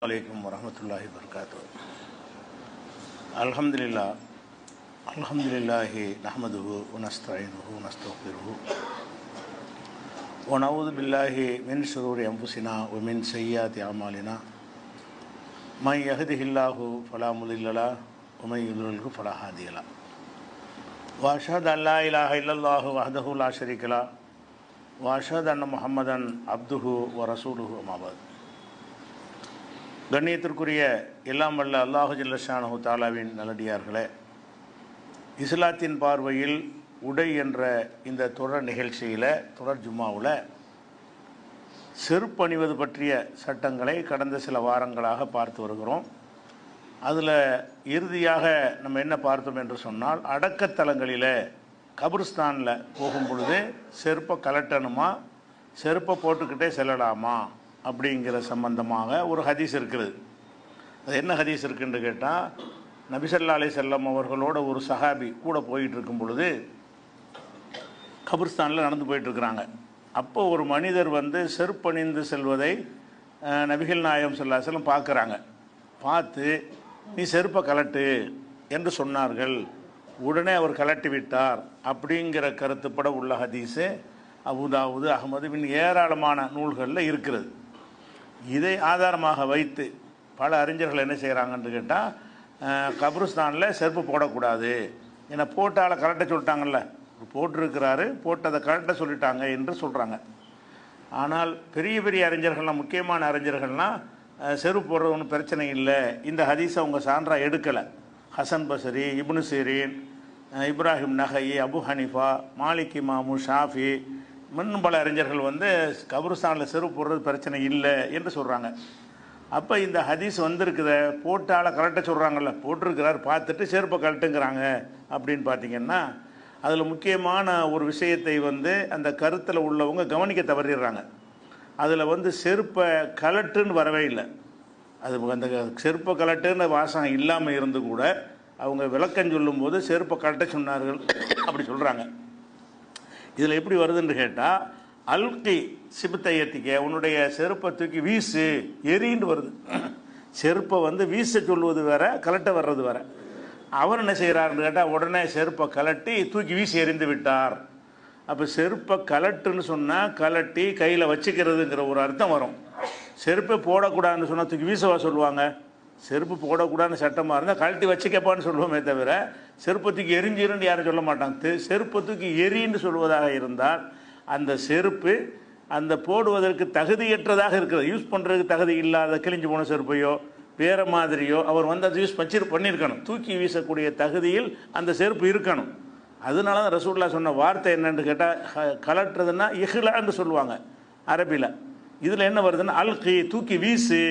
அலைக்கும் வரஹ்மத்துல்லாஹி வபரகாத்துஹு. அல்ஹம்துலில்லாஹ் அல்ஹம்துலில்லாஹி நஹ்மதுஹு வ நஸ்தஈனுஹு வ நஸ்தக்ஃபிருஹு வ நஊது பில்லாஹி மின் ஷுரூரி அன்ஃபுஸினா வ மின் ஸய்யிஆத்தி அமாலினா மன் யஹ்திஹில்லாஹு ஃபலா முதில்ல லஹு வ மன் யுضلில்ஹு ஃபலா ஹாதிய லஹு வ அஷ்ஹது அல்லா இலாஹா இல்லல்லாஹு வஹ்தஹு லா ஷரீக லஹு வ அஷ்ஹது அன்ன முஹம்மதன் அப்துஹு வ ரசூலுஹு அம்மா பஅத். கண்ணியத்திற்குரிய எல்லாம் வல்ல அல்லாஹு ஜல்ல ஷானஹு தஆலாவின் நல்லடியார்களே, இஸ்லாத்தின் பார்வையில் உடை என்ற இந்த தொடர் நிகழ்ச்சியில், தொடர் ஜும்மாவில் செருப்பு அணிவது பற்றிய சட்டங்களை கடந்த சில வாரங்களாக பார்த்து வருகிறோம். அதில் இறுதியாக நம்ம என்ன பார்த்தோம் என்று சொன்னால், அடக்கத்தலங்களில் கபிரிஸ்தானில் போகும் பொழுது செருப்பை கலட்டணுமா, செருப்பை போட்டுக்கிட்டே செல்லலாமா அப்படிங்கிற சம்பந்தமாக ஒரு ஹதீஸ் இருக்குது. அது என்ன ஹதீஸ் இருக்குன்னு கேட்டால், நபி ஸல்லல்லாஹு அலைஹி வஸல்லம் அவர்களோட ஒரு சஹாபி கூட போயிட்டு இருக்கும் பொழுது கபிரிஸ்தானில் நடந்து போயிட்டுருக்குறாங்க. அப்போ ஒரு மனிதர் செருப்பணிந்து செல்வதை நபிகள் நாயகம் ஸல்லல்லாஹு அலைஹி வஸல்லம் பார்க்குறாங்க. பார்த்து, நீ செருப்பை கலட்டு என்று சொன்னார்கள். உடனே அவர் கலட்டி விட்டார் அப்படிங்கிற கருத்துப்பட உள்ள ஹதீஸு அபூதாவுது, அஹ்மது பின் ஏராளமான நூல்களில் இருக்கிறது. இதை ஆதாரமாக வைத்து பல அறிஞர்கள் என்ன செய்கிறாங்கன்னு கேட்டால், கபிரிஸ்தானில் செருப்பு போடக்கூடாது, ஏன்னா போட்டால் கலட்ட சொல்லிட்டாங்கல்ல, போட்டிருக்கிறாரு, போட்டதை கலட்ட சொல்லிட்டாங்க என்று சொல்கிறாங்க. ஆனால் பெரிய பெரிய அறிஞர்கள்லாம், முக்கியமான அறிஞர்கள்லாம் செருப்பு போடுறது ஒன்றும் பிரச்சனை இல்லை, இந்த ஹதீஸை அவங்க சான்றா எடுக்கலை. ஹசன் பஸ்ரி, இப்னு சீரின், இப்ராஹிம் நஹை, அபு ஹனிஃபா, மாலிக் இமாமு, ஷாஃபி, இன்னும் பல அறிஞர்கள் கபிரிஸ்தானில் செருப்பு போடுறது பிரச்சனை இல்லை என்று சொல்கிறாங்க. அப்போ இந்த ஹதீஸ் வந்திருக்குத போட்டால் கலட்ட சொல்கிறாங்கல்ல, போட்டிருக்கிறார், பார்த்துட்டு செருப்பை கலட்டுங்கிறாங்க அப்படின்னு பார்த்தீங்கன்னா, அதில் முக்கியமான ஒரு விஷயத்தை அந்த கருத்தில் உள்ளவங்க கவனிக்க தவறிடுறாங்க. அதில் செருப்பை கலட்டுன்னு வரவே இல்லை. அது அந்த செருப்பை கலட்டுன்னு வாசகம் இல்லாமல் இருந்து கூட அவங்க விளக்கம் சொல்லும்போது செருப்பை கலட்ட சொன்னார்கள் அப்படி சொல்கிறாங்க. இதில் எப்படி வருதுன்னு கேட்டால், அல்கி சிபத்தையத்திக்க, உன்னுடைய செருப்பை தூக்கி வீசு, எரின்னு வருது. செருப்பை வீச சொல்லுவது வேற, கலட்ட வர்றது வேற. அவர் என்ன செய்கிறாருன்னு கேட்டால், உடனே செருப்பை கலட்டி தூக்கி வீசி எறிந்து விட்டார். அப்போ செருப்பை கலட்டுன்னு சொன்னால் கலட்டி கையில் வச்சுக்கிறதுங்கிற ஒரு அர்த்தம் வரும். செருப்பை போடக்கூடாதுன்னு சொன்னால் தூக்கி வீசவா சொல்லுவாங்க? செருப்பு போடக்கூடாதுன்னு சட்டமாக இருந்தால் கழட்டி வச்சுக்கப்பான்னு சொல்லுவோமே தவிர, செருப்பை தூக்கி எரிஞ்சிருன்னு யாரும் சொல்ல மாட்டாங்க. செருப்பை தூக்கி எரின்னு சொல்வதாக இருந்தால் அந்த செருப்பு அந்த போடுவதற்கு தகுதியற்றதாக இருக்கிறது, யூஸ் பண்ணுறதுக்கு தகுதி இல்லாத கிழிஞ்சு போன செருப்பையோ வேறு மாதிரியோ அவர் அதை யூஸ் பண்ணியிருக்கணும். தூக்கி வீசக்கூடிய தகுதியில் அந்த செருப்பு இருக்கணும். அதனால தான் ரசூலுல்லாஹ் சொன்ன வார்த்தை என்னன்னு கேட்டால், கலட்டுறதுன்னா இஹ்லான்னு சொல்லுவாங்க அரபியில். இதில் என்ன வருதுன்னா, அல்கி, தூக்கி வீசு.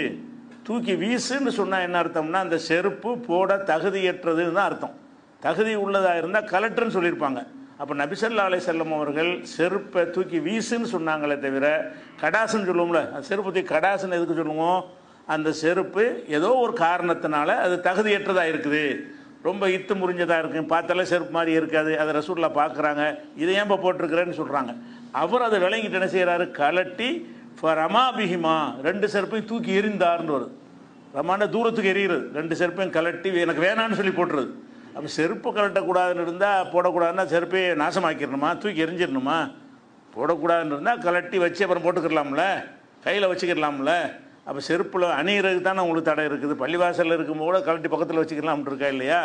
தூக்கி வீசுன்னு சொன்னால் என்ன அர்த்தம்னா, அந்த செருப்பு போட தகுதியற்றதுன்னு தான் அர்த்தம். தகுதி உள்ளதாக இருந்தால் கலட்டுன்னு சொல்லியிருப்பாங்க. அப்போ நபி ஸல்லல்லாஹு அலைஹி வஸல்லம் அவர்கள் செருப்பை தூக்கி வீசுன்னு சொன்னாங்களே தவிர, கடாசுன்னு சொல்லுவோம்ல, செருப்பு தூக்கி கடாசுன்னு எதுக்கு சொல்லுவோம்? அந்த செருப்பு ஏதோ ஒரு காரணத்தினால அது தகுதியற்றதாக இருக்குது, ரொம்ப இத்து முறிஞ்சதாக இருக்குது, பார்த்தாலே செருப்பு மாதிரி இருக்காது, அதை ரசூலுல்லாஹ் பார்க்குறாங்க, இதை ஏன் இப்போ போட்டிருக்கிறேன்னு சொல்கிறாங்க. அவர் அதை விளங்கிட்டு என்ன செய்கிறாரு, கலட்டி ரமா பிஹிமா, ரெண்டு செருப்பையும் தூக்கி எறிந்தார்னு வருது. ரமான தூரத்துக்கு எறிகிறது, ரெண்டு செருப்பையும் கலட்டி எனக்கு வேணான்னு சொல்லி போட்டுறது. அப்போ செருப்பு கலட்டக்கூடாதுன்னு இருந்தால், போடக்கூடாதுன்னா செருப்பே நாசமாக்கிடணுமா, தூக்கி எரிஞ்சிடணுமா? போடக்கூடாதுன்னு இருந்தால் கலட்டி வச்சு அப்புறம் போட்டுக்கிடலாம்ல, கையில் வச்சுக்கிடலாம்ல. அப்போ செருப்பில் அணிகிறதுக்கு தானே உங்களுக்கு தடை இருக்குது. பள்ளிவாசலில் இருக்கும்போது கூட கலட்டி பக்கத்தில் வச்சுக்கலாம்னு இருக்கா இல்லையா?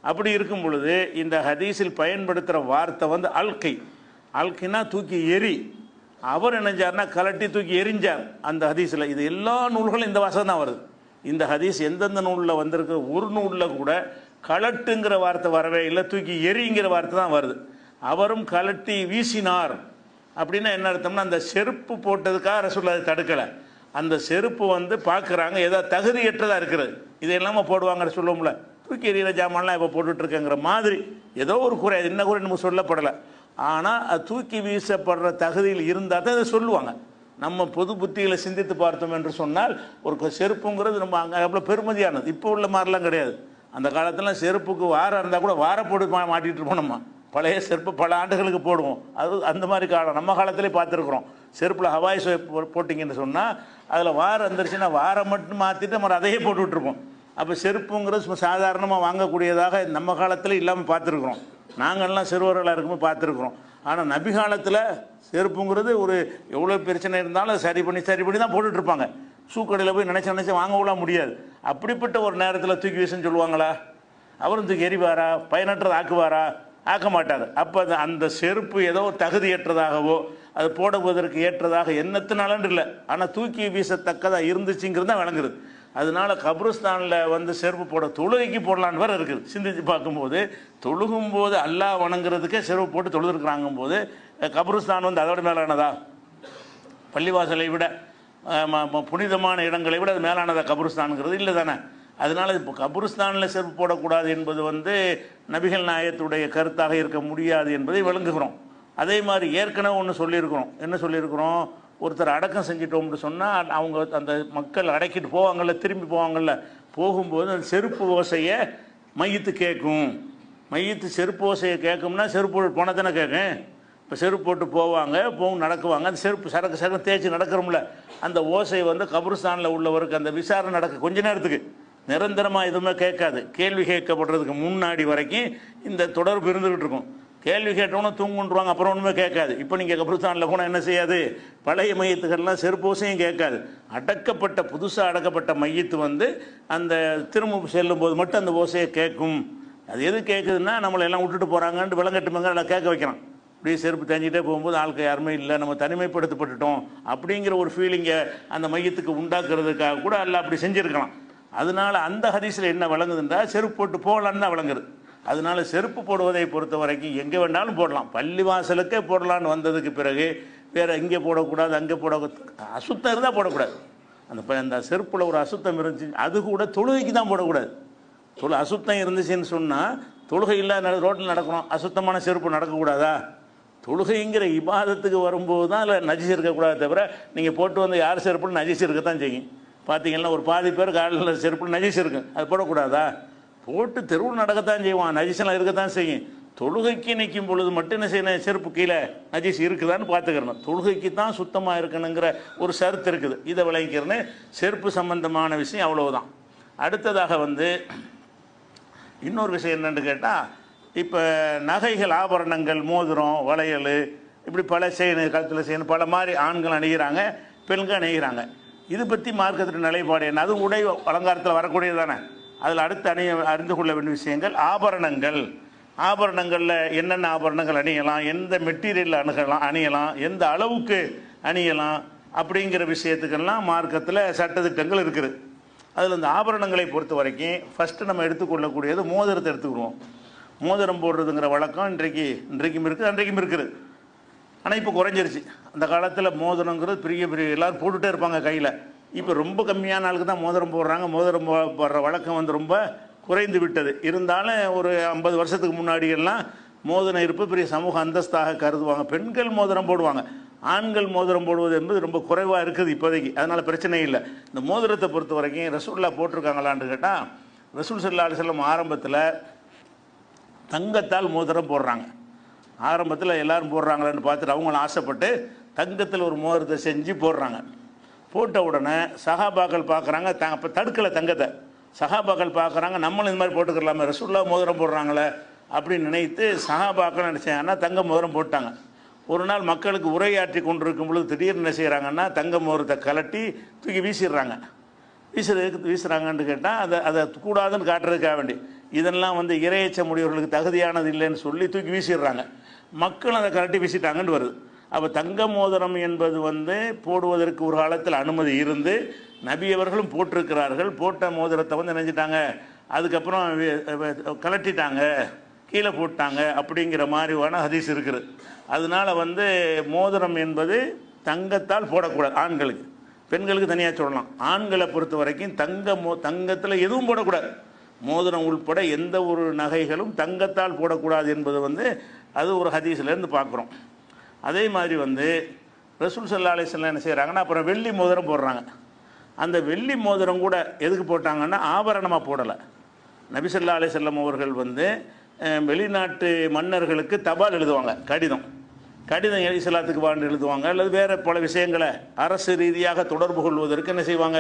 அப்படி இருக்கும் பொழுது இந்த ஹதீஸில் பயன்படுத்துகிற வார்த்தை அல்கை. அல்கினா தூக்கி எரி. அவர் நினைஞ்சார்னா கலட்டி தூக்கி எரிஞ்சார் அந்த ஹதீஸில். இது எல்லா நூல்களும் இந்த வாசகம் தான் வருது. இந்த ஹதீஸ் எந்தெந்த நூலில் வந்திருக்கு, ஒரு நூலில் கூட கலட்டுங்கிற வார்த்தை வரவே இல்லை, தூக்கி எரிங்கிற வார்த்தை தான் வருது. அவரும் கலட்டி வீசினார் அப்படின்னா என்ன அர்த்தம்னா, அந்த செருப்பு போட்டதுக்காக ரசூலுல்லாஹ் அதை தடுக்கலை. அந்த செருப்பு பார்க்குறாங்க ஏதோ தகுதியற்றதாக இருக்கிறது, இது எல்லாமே போடுவாங்க சொல்லுவோம்ல, தூக்கி எறிகிற ஜாமான்லாம் இப்போ போட்டுட்ருக்கேங்கிற மாதிரி ஏதோ ஒரு குறை, என்ன குறை நமக்கு சொல்லப்படலை. ஆனால் அது தூக்கி வீசப்படுற தகுதியில் இருந்தால் தான் இதை சொல்லுவாங்க. நம்ம பொது புத்திகளை சிந்தித்து பார்த்தோம் என்று சொன்னால், ஒரு செருப்புங்கிறது நம்ம அங்கே அவ்வளோ பெருமதியானது. இப்போ உள்ள மாதிரிலாம் கிடையாது. அந்த காலத்தில் செருப்புக்கு வாரம் இருந்தால் கூட வார போட்டு மாட்டிகிட்டு இருப்போம். நம்ம பழைய செருப்பு பல ஆண்டுகளுக்கு போடுவோம். அது அந்த மாதிரி காலம் நம்ம காலத்திலே பார்த்துருக்குறோம். செருப்பில் ஹவாய் சோப் போட்டிங்கன்னு சொன்னால் அதில் வாரம் வந்துருச்சுன்னா வாரம் மட்டும் மாற்றிட்டு நம்ம அதையே போட்டு விட்டுருப்போம். அப்போ செருப்புங்கிறது சாதாரணமாக வாங்கக்கூடியதாக நம்ம காலத்தில் இல்லாமல் பார்த்துருக்குறோம். நாங்கள்லாம் சிறுவர்களாக இருக்கும்போது பார்த்துருக்குறோம். ஆனால் நபி காலத்தில் செருப்புங்கிறது ஒரு எவ்வளோ பிரச்சனை இருந்தாலும் சரி பண்ணி தான் போட்டுட்ருப்பாங்க. சூக்கடையில் போய் நினச்சி வாங்கலாம் முடியாது. அப்படிப்பட்ட ஒரு நேரத்தில் தூக்கி வீசுன்னு சொல்லுவாங்களா? அவரும் தூக்கி எறிவாரா? பயனற்றது ஆக்குவாரா? ஆக்க மாட்டார். அப்போ அந்த செருப்பு ஏதோ தகுதியற்றதாகவோ அது போடுவதற்கு ஏற்றதாக எண்ணத்தினாலன்று இல்லை, ஆனால் தூக்கி வீசத்தக்கதாக இருந்துச்சுங்கிறது தான் விளங்குது. அதனால கப்ரிஸ்தானில் வந்து செருப்பு போட தொழுகைக்கு போடலான்னு வேறு இருக்குது. சிந்திச்சு பார்க்கும்போது தொழுகும்போது அல்லாஹ் வணங்குறதுக்கே செருப்பு போட்டு தொழுதுருக்குறாங்கும் போது கப்ரிஸ்தான் வந்து அதோட மேலானதா? பள்ளிவாசலை விட புனிதமான இடங்களை விட அது மேலானதா கப்ரிஸ்தானுங்கிறது? இல்லை தானே. அதனால இப்போ கப்ரிஸ்தானில் செருப்பு போடக்கூடாது என்பது வந்து நபிகள் நாயகத்துடைய கருத்தாக இருக்க முடியாது என்பதை விளங்குகிறோம். அதே மாதிரி ஏற்கனவே ஒன்று சொல்லியிருக்கிறோம். என்ன சொல்லியிருக்கிறோம்? ஒருத்தர் அடக்கம் செஞ்சிட்டோம்னு சொன்னால் அவங்க அந்த மக்கள் அடக்கிட்டு போவாங்கள்ல, திரும்பி போவாங்கள்ல, போகும்போது அந்த செருப்பு ஓசையை மையத்து கேட்கும். மையத்து செருப்பு ஓசையை கேட்கும்னா செருப்பு போனால் தானே கேட்கும். இப்போ செருப்பு போட்டு போவாங்க, நடக்குவாங்க, அந்த செருப்பு சரக்கு தேய்ச்சி நடக்கிறோம்ல, அந்த ஓசை வந்து கப்ரிஸ்தானில் உள்ளவருக்கு அந்த விசாரணை நடக்க கொஞ்ச நேரத்துக்கு நிரந்தரமாக எதுவுமே கேட்காது. கேள்வி கேட்கப்படுறதுக்கு முன்னாடி வரைக்கும் இந்த தொடர்பு இருந்துக்கிட்டு இருக்கும். கேள்வி கேட்டவொன்னே தூங்குன்றுவாங்க, அப்புறம் ஒன்றுமே கேட்காது. இப்போ நீங்கள் கப்ரிஸ்தானில் போனால் என்ன செய்யாது? பழைய மையத்துக்கள்லாம் செருப்போசையும் கேட்காது. அடக்கப்பட்ட புதுசாக அடக்கப்பட்ட மையத்து வந்து அந்த திரும்ப செல்லும் போது மட்டும் அந்த ஓசையை கேட்கும். அது எது கேட்குதுன்னா நம்மளை எல்லாம் விட்டுட்டு போகிறாங்கன்ட்டு விளங்கட்டுமங்க நல்லா கேட்க வைக்கிறான். அப்படியே செருப்பு தேஞ்சிட்டே போகும்போது ஆட்கள் யாருமே இல்லை, நம்ம தனிமைப்படுத்தப்பட்டுட்டோம் அப்படிங்கிற ஒரு ஃபீலிங்கை அந்த மையத்துக்கு உண்டாக்குறதுக்காக கூட எல்லாம் அப்படி செஞ்சுருக்கலாம். அதனால அந்த ஹதீஸில் என்ன விளங்குதுன்றா செருப்பு போட்டு போகலான்னு தான் விளங்குது. அதனால செருப்பு போடுவதை பொறுத்த வரைக்கும் எங்கே வேணாலும் போடலாம். பள்ளிவாசலுக்கே போடலான்னு வந்ததுக்கு பிறகு வேறு இங்கே போடக்கூடாது, அங்கே அசுத்தம் இருந்தால் போடக்கூடாது. அந்த செருப்பில் ஒரு அசுத்தம் இருந்துச்சு, அது கூட தொழுகைக்கு தான் போடக்கூடாது. அசுத்தம் இருந்துச்சுன்னு சொன்னால் தொழுகை இல்லாத ரோட்டில் நடக்கணும், அசுத்தமான செருப்பு நடக்கக்கூடாதா? தொழுகைங்கிற இபாதத்துக்கு வரும்போது தான் அதில் நஜிஸ் இருக்கக்கூடாது. தவிர நீங்கள் போட்டு வந்து யார் செருப்புன்னு நஜிஸ் இருக்கத்தான் செய்யும். பார்த்தீங்கன்னா ஒரு பாதி பேர் காலில் செருப்புல நஜிஸ் இருக்கும், அது போடக்கூடாதா? போட்டு தெருவில் நடக்கத்தான் செய்வான், நஜிஸெல்லாம் இருக்கத்தான் செய்யும். தொழுகைக்கு நிற்கும் பொழுது மட்டும் என்ன செய்யணும்? செருப்பு கீழே நஜிஸ் இருக்குதான்னு பார்த்துக்கிறணும். தொழுகைக்கு தான் சுத்தமாக இருக்கணுங்கிற ஒரு சருத்து இருக்குது. இதை விளங்கிக்கிறேன்னு செருப்பு சம்பந்தமான விஷயம் அவ்வளவுதான். அடுத்ததாக வந்து இன்னொரு விஷயம் என்னென்னு கேட்டால், இப்போ நகைகள், ஆபரணங்கள், மோதிரம், வளையல், இப்படி பல செயின், கழுத்தில் செயின், பல மாதிரி ஆண்கள் அணிகிறாங்க, பெண்கள் அணிகிறாங்க. இது பற்றி மார்க்கத்தின் நிலைப்பாடு என்ன? அது உடை அலங்காரத்தில் வரக்கூடியது தானே. அதில் அடுத்து அறிந்து கொள்ள வேண்டிய விஷயங்கள் ஆபரணங்கள். ஆபரணங்களில் என்னென்ன ஆபரணங்கள் அணியலாம், எந்த மெட்டீரியலில் அணியலாம், எந்த அளவுக்கு அணியலாம் அப்படிங்கிற விஷயத்துக்கெல்லாம் மார்க்கத்தில் சட்டத்திட்டங்கள் இருக்குது. அதில் இந்த ஆபரணங்களை பொறுத்த வரைக்கும் ஃபஸ்ட்டு நம்ம எடுத்துக்கொள்ளக்கூடியது மோதிரத்தை எடுத்துக்கிடுவோம். மோதிரம் போடுறதுங்கிற வழக்கம் இன்றைக்கும் இருக்குது, அன்றைக்கும் இருக்குது. ஆனால் இப்போ குறைஞ்சிருச்சு. அந்த காலத்தில் மோதிரங்கிறது பெரிய எல்லோரும் போட்டுகிட்டே இருப்பாங்க கையில். இப்போ ரொம்ப கம்மியான ஆளுக்கு தான் மோதிரம் போடுறாங்க. மோதிரம் போடுற வழக்கம் வந்து ரொம்ப குறைந்து விட்டது. இருந்தாலும் ஒரு 50 வருஷத்துக்கு முன்னாடியெல்லாம் மோதிரம் இருப்பு பெரிய சமூக அந்தஸ்தாக கருதுவாங்க. பெண்கள் மோதிரம் போடுவாங்க, ஆண்கள் மோதிரம் போடுவது என்பது ரொம்ப குறைவாக இருக்குது இப்போதைக்கு. அதனால் பிரச்சனை இல்லை. இந்த மோதிரத்தை பொறுத்த வரைக்கும் ரசூலுல்லாஹ் போட்டிருக்காங்களான்னு கேட்டால், ரசூல் ஸல்லல்லாஹு அலைஹி வஸல்லம் ஆரம்பத்தில் தங்கத்தால் மோதிரம் போடுறாங்க. ஆரம்பத்தில் எல்லோரும் போடுறாங்களான்னு பார்த்துட்டு அவங்களும் ஆசைப்பட்டு தங்கத்தில் ஒரு மோதிரத்தை செஞ்சு போடுறாங்க. போட்ட உடனே சஹாபாக்கள் பார்க்குறாங்க, அப்போ தடுக்கலை தங்கத்தை. சஹாபாக்கள் பார்க்குறாங்க, நம்மளும் இந்த மாதிரி போட்டுக்கலாமே, ரசூலுல்லாஹ் மோதிரம் போடுறாங்களே அப்படின்னு நினைத்து சஹாபாக்கள் நினச்சாங்கன்னா தங்க மோதிரம் போட்டாங்க. ஒரு நாள் மக்களுக்கு உரையாற்றி கொண்டிருக்கும் பொழுது திடீர்னு என்ன செய்கிறாங்கன்னா தங்க மோதிரத்தை கலட்டி தூக்கி வீசிடுறாங்க. வீசுகிறாங்கன்னு கேட்டால் அதை கூடாதுன்னு காட்டுறதுக்காக வேண்டி, இதெல்லாம் வந்து இரையச்ச முடியவர்களுக்கு தகுதியானது இல்லைன்னு சொல்லி தூக்கி வீசிடுறாங்க. மக்கள் அதை கலட்டி வீசிட்டாங்கன்னு வருது. அப்போ தங்க மோதிரம் என்பது வந்து போடுவதற்கு ஒரு காலத்தில் அனுமதி இருந்து நபி அவர்களும் போட்டிருக்கிறார்கள். போட்ட மோதிரத்தை வந்து நினைச்சிட்டாங்க, அதுக்கப்புறம் கலட்டிட்டாங்க, கீழே போட்டாங்க அப்படிங்கிற மாதிரியான ஹதீஸ் இருக்குது. அதனால் வந்து மோதிரம் என்பது தங்கத்தால் போடக்கூடாது. ஆண்களுக்கு, பெண்களுக்கு தனியாக சொல்லலாம். ஆண்களை பொறுத்த வரைக்கும் தங்கத்தில் எதுவும் போடக்கூடாது. மோதிரம் உள்பட எந்த ஒரு நகைகளும் தங்கத்தால் போடக்கூடாது என்பது வந்து அது ஒரு ஹதீஸ்லேருந்து பார்க்குறோம். அதே மாதிரி வந்து ரசூல் ஸல்லல்லாஹு அலைஹி வஸல்லம் என்ன செய்கிறாங்கன்னா அப்புறம் வெள்ளி மோதிரம் போடுறாங்க. அந்த வெள்ளி மோதிரம் கூட எதுக்கு போட்டாங்கன்னா ஆபரணமாக போடலை. நபி ஸல்லல்லாஹு அலைஹி வஸல்லம் அவர்கள் வந்து வெளிநாட்டு மன்னர்களுக்கு தபால் எழுதுவாங்க, கடிதம். கடிதம் இஸ்லாத்துக்கு வாண்டு எழுதுவாங்க, அல்லது வேறு பல விஷயங்களை அரசு ரீதியாக தொடர்பு கொள்வதற்கு என்ன செய்வாங்க,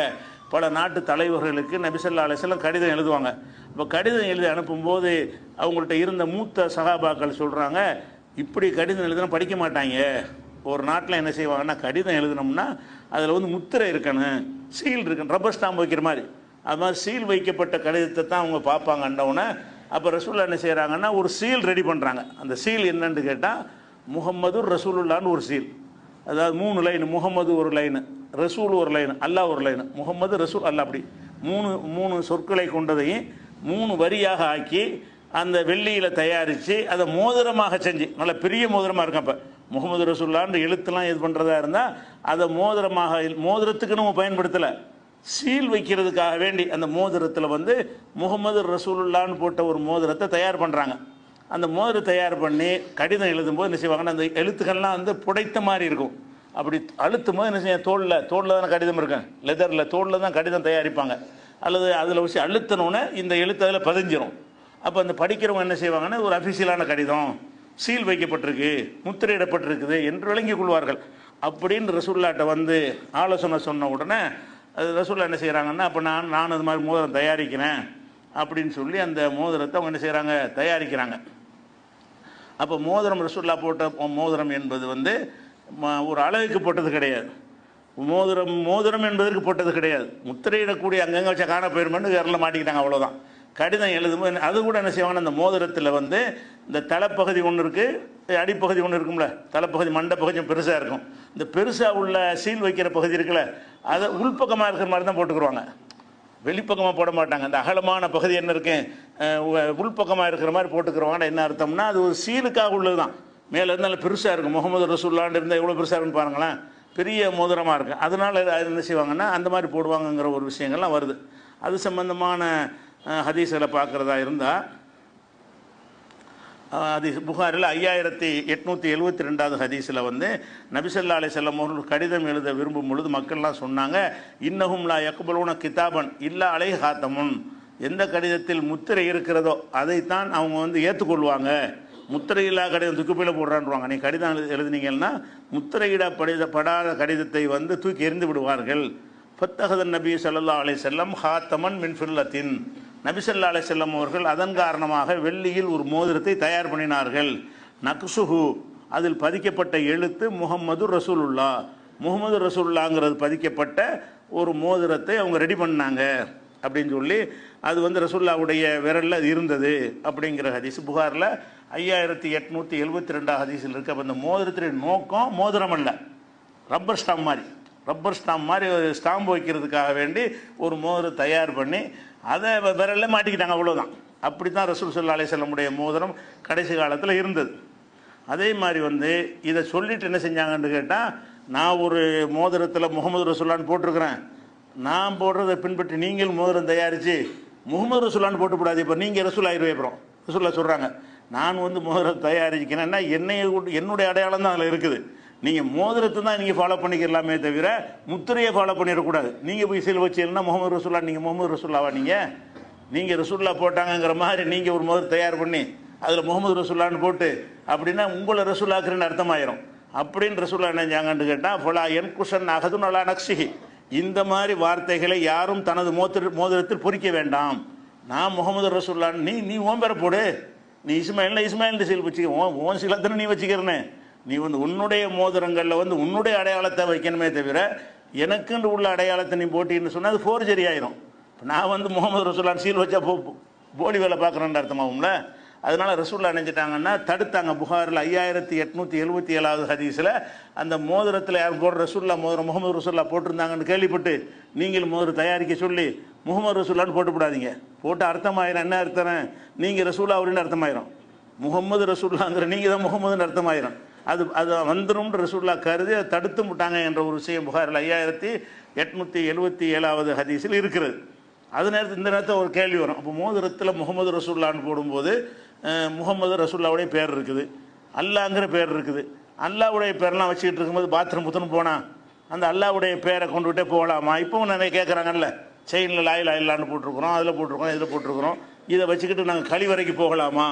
பல நாட்டு தலைவர்களுக்கு நபி ஸல்லல்லாஹு அலைஹி வஸல்லம் கடிதம் எழுதுவாங்க. இப்போ கடிதம் எழுதி அனுப்பும்போது அவங்கள்ட்ட இருந்த மூத்த சகாபாக்கள் சொல்கிறாங்க, இப்படி கடிதம் எழுதுனா படிக்க மாட்டாங்க. ஒரு நாட்டில் என்ன செய்வாங்கன்னா, கடிதம் எழுதினோம்னா அதில் வந்து முத்திரை இருக்கணும், சீல் இருக்கணும், ரப்பர் ஸ்டாம்ப் வைக்கிற மாதிரி. அது மாதிரி சீல் வைக்கப்பட்ட கடிதத்தை தான் அவங்க பார்ப்பாங்கன்னொன்னே, அப்போ ரசூலுல்லாஹ் என்ன செய்கிறாங்கன்னா ஒரு சீல் ரெடி பண்ணுறாங்க. அந்த சீல் என்னன்னு கேட்டால் முஹம்மது ரசூலுல்லான்னு ஒரு சீல். அதாவது 3 லைன், முகமது ஒரு லைனு, ரசூல் ஒரு லைனு, அல்லாஹ் ஒரு லைனு, முகமது ரசூல் அல்லாஹ், அப்படி மூணு சொற்களை கொண்டதையும் 3 வரியாக ஆக்கி அந்த வெள்ளியில் தயாரித்து அதை மோதிரமாக செஞ்சு, நல்ல பெரிய மோதிரமாக இருக்கும். அப்போ முகமது ரசூல்லான்னு எழுத்துலாம் இது பண்ணுறதா இருந்தால் அதை மோதிரமாக, மோதிரத்துக்கு நம்ம பயன்படுத்தலை, சீல் வைக்கிறதுக்காக வேண்டி அந்த மோதிரத்தில் வந்து முகமது ரசூலுல்லான்னு போட்ட ஒரு மோதிரத்தை தயார் பண்ணுறாங்க. அந்த மோதிரம் தயார் பண்ணி கடிதம் எழுதும்போது என்ன செய்வாங்கன்னா, அந்த எழுத்துக்கள்லாம் வந்து புடைத்த மாதிரி இருக்கும். அப்படி அழுத்தும் போது என்ன செய்ய, தோளில் தானே கடிதம் இருக்கும், லெதரில் தோளில் தான் கடிதம் தயாரிப்பாங்க, அல்லது அதில் வச்சு அழுத்தினோன்னே இந்த எழுத்து அதில் பதிஞ்சிரும். அப்போ அந்த படிக்கிறவங்க என்ன செய்வாங்கன்னா, ஒரு அஃபிஷியலான கடிதம், சீல் வைக்கப்பட்டிருக்கு, முத்திரையிடப்பட்டிருக்குது என்று விளங்கிக் கொள்வார்கள். அப்படின்னு ரசூலுல்லாஹ்ட்ட வந்து ஆலோசனை சொன்ன உடனே அது ரசூலுல்லாஹ் என்ன செய்கிறாங்கன்னா, அப்போ நான் அது மாதிரி மோதிரம் தயாரிக்கிறேன் அப்படின்னு சொல்லி அந்த மோதிரத்தை அவங்க என்ன செய்கிறாங்க, தயாரிக்கிறாங்க. அப்போ மோதிரம் ரசூலுல்லாஹ் போட்ட மோதிரம் என்பது வந்து ஒரு அழகுக்கு போட்டது கிடையாது, மோதிரம் என்பதற்கு போட்டது கிடையாது. முத்திரையிடக்கூடிய அங்கங்கே வச்சா காண போயிருமென்னு விரலில் மாட்டிக்கிட்டாங்க, அவ்வளோதான். கடிதம் எழுதும்போது அது கூட என்ன செய்வாங்கன்னா, அந்த மோதிரத்தில் வந்து இந்த தலைப்பகுதி ஒன்று இருக்குது, அடிப்பகுதி ஒன்று இருக்கும்ல, தலைப்பகுதி மண்டப்பகுதி பெருசாக இருக்கும். இந்த பெருசாக உள்ள சீல் வைக்கிற பகுதி இருக்குல்ல, அதை உள்பக்கமாக இருக்கிற மாதிரி தான் போட்டுக்குருவாங்க, வெளிப்பக்கமாக போட மாட்டாங்க. அந்த அகலமான பகுதி என்ன இருக்கு, உள்பக்கமாக இருக்கிற மாதிரி போட்டுக்கிறவாங்க. என்ன அர்த்தம்னா, அது ஒரு சீலுக்காக உள்ளது தான். மேலே இருந்தாலும் பெருசாக இருக்கும், முகமது ரசூலுல்லாஹ்னு இருந்தால் எவ்வளோ பெருசாக இருக்குன்னு பாருங்களேன், பெரிய மோதிரமாக இருக்குது. அதனால் என்ன செய்வாங்கன்னா அந்த மாதிரி போடுவாங்கங்கிற ஒரு விஷயங்கள்லாம் வருது. அது சம்பந்தமான ஹதீஸில் பார்க்குறதா இருந்தால், ஹதீஸ் புகாரில் 5872வது ஹதீஸில் வந்து நபி ஸல்லல்லாஹு அலைஹி வஸல்லம் அவர்கள் கடிதம் எழுத விரும்பும் பொழுது மக்கள்லாம் சொன்னாங்க, இன்னஹும் லா யக்பலூன கிதாபன் இல்லா அலைஹி ஹாத்தமுன், எந்த கடிதத்தில் முத்திரை இருக்கிறதோ அதைத்தான் அவங்க வந்து ஏற்றுக்கொள்வாங்க, முத்திரையில்லா கடிதம் தூக்கிப்பையில் போடுறான்வாங்க. நீ கடிதம் எழுதினீங்கன்னா முத்திரையிடப்படாத கடிதத்தை வந்து தூக்கி எறிந்து விடுவார்கள். ஃபத்தஹதன் நபி ஸல்லல்லாஹு அலைஹி வஸல்லம் ஹாத்தமன் மின் ஃபில்லத்தின், நபி ஸல்லல்லாஹு அலைஹி வஸல்லம் அவர்கள் அதன் காரணமாக வெள்ளியில் ஒரு மோதிரத்தை தயார் பண்ணினார்கள். நக்சுஹு, அதில் பதிக்கப்பட்ட எழுத்து முஹம்மது ரசூலுல்லாஹ், முகமது ரசூலுல்லாஹ்ங்கிறது பதிக்கப்பட்ட ஒரு மோதிரத்தை அவங்க ரெடி பண்ணாங்க அப்படின்னு சொல்லி, அது வந்து ரசூலுல்லாஹ்வுடைய விரலில் அது இருந்தது அப்படிங்கிற ஹதீஸ் புகாரில் 5872 ஹதீஸில் இருக்குது. அப்போ அந்த மோதிரத்துடைய நோக்கம் மோதிரம் அல்ல, ரப்பர் ஸ்டாம்ப் மாதிரி ஸ்டாம்பு வைக்கிறதுக்காக வேண்டி ஒரு மோதிரம் தயார் பண்ணி அதை விரலில் மாட்டிக்கிட்டாங்க, அவ்வளோதான். அப்படி தான் ரசூல் ஸல்லல்லாஹு அலைஹி வஸல்லமுடைய மோதிரம் கடைசி காலத்தில் இருந்தது. அதே மாதிரி வந்து இதை சொல்லிட்டு என்ன செஞ்சாங்கன்னு கேட்டால், நான் ஒரு மோதிரத்தில் முகமது ரசூலுல்லாஹ்னு போட்டிருக்கிறேன், நான் போடுறதை பின்பற்றி நீங்கள் மோதிரம் தயாரித்து முகமது ரசூலுல்லாஹ்னு போட்டுக்கூடாது, இப்போ நீங்கள் ரசூல் ஆயிடுவே. அப்புறம் ரசூலுல்லாஹ் சொல்கிறாங்க, நான் வந்து மோதிரம் தயாரிக்கிறேன்னா என்னுடைய அடையாளம் தான் அதில் இருக்குது, நீங்கள் மோதிரத்தை தான் நீங்கள் ஃபாலோ பண்ணிக்கிறலாமே தவிர முத்திரையை ஃபாலோ பண்ணிடக்கூடாது. நீங்கள் போய் சீல் வச்சீங்கன்னா முகமது ரசூலுல்லாஹ், நீங்கள் முகமது ரசூலுல்லாவா, நீங்கள் ரசூலுல்லாஹ் போட்டாங்கங்கிற மாதிரி நீங்கள் ஒரு மோதிரம் தயார் பண்ணி அதில் முகமது ரசூலுல்லாஹ்னு போட்டு அப்படின்னா உங்களை ரசூலுல்லாஹ்க்குன்னு அர்த்தமாயிரும். அப்படின்னு ரசூலுல்லாஹ் என்ன செஞ்சாங்கன்னு கேட்டால், ஃபலா யன்குஷன் அஹதுன் அலா நக்ஷிஹி, இந்த மாதிரி வார்த்தைகளை யாரும் தனது மோதிரத்தில் பொறிக்க வேண்டாம். நான் முகமது ரசூலுல்லாஹ்னு நீ ஓன் பேரை போடு, நீ இஸ்மாயில் சீல் வச்சுக்க, ஓன் சீலத்தின நீ வச்சுக்கிறனே, நீ வந்து உன்னுடைய மோதிரங்களில் வந்து உன்னுடைய அடையாளத்தை வைக்கணுமே தவிர எனக்குன்னு உள்ள அடையாளத்தை நீ போட்டின்னு சொன்னால் அது ஃபோர்ஜரி ஆயிரும். நான் வந்து முகமது ரசூலுல்லாஹ் சீல் வச்சா போலி வேலை பார்க்குறேன்னு அர்த்தமாகும்ல. அதனால ரசூலுல்லாஹ் நினைச்சிட்டாங்கன்னா தடுத்தாங்க. புகாரில் 5877வது ஹதீஸில் அந்த மோதிரத்தில் யார் போடுற ரசூலுல்லாஹ் மோதிரம் முகமது ரசூலுல்லாஹ் போட்டிருந்தாங்கன்னு கேள்விப்பட்டு நீங்கள் மோதிரம் தயாரிக்க சொல்லி முகமது ரசூலுல்லாஹ்னு போட்டுவிடாதீங்க. போட்டு அர்த்தமாயிரும், என்ன அர்த்தம், நீங்கள் ரசூலுல்லாஹ் அப்படின்னு அர்த்தமாயிரும், முகமது ரசூலுல்லாஹ்ங்கிற நீங்கள் தான் முகமதுன்னு அர்த்தமாயிரும். அது வந்துடும் ரசூலுல்லாஹ் கருதி அதை தடுத்து விட்டாங்க என்ற ஒரு விஷயம் புகாரில் 5877வது ஹதீஸில் இருக்கிறது. அது நேரத்தில் இந்த நேரத்தில் ஒரு கேள்வி வரும், அப்போ மோதிரத்தில் முகமது ரசூலுல்லாஹ்னு போடும்போது முகமது ரசூலுல்லாஹ்வுடைய பேர் இருக்குது, அல்லாஹ்ங்கிற பேர் இருக்குது, அல்லாஹ்வுடைய பேரெலாம் வச்சுக்கிட்டு இருக்கும்போது பாத்ரூம் புத்துன்னு போனால் அந்த அல்லாஹ்வுடைய பேரை கொண்டு விட்டே போகலாமா? இப்போவும் நிறைய கேட்குறாங்கல்ல, செயினில் லாயில் ஆயில்லான்னு போட்டிருக்கிறோம், அதில் போட்டிருக்கிறோம், இதில் போட்டிருக்கிறோம், இதை வச்சுக்கிட்டு நாங்கள் கழிவறைக்கு போகலாமா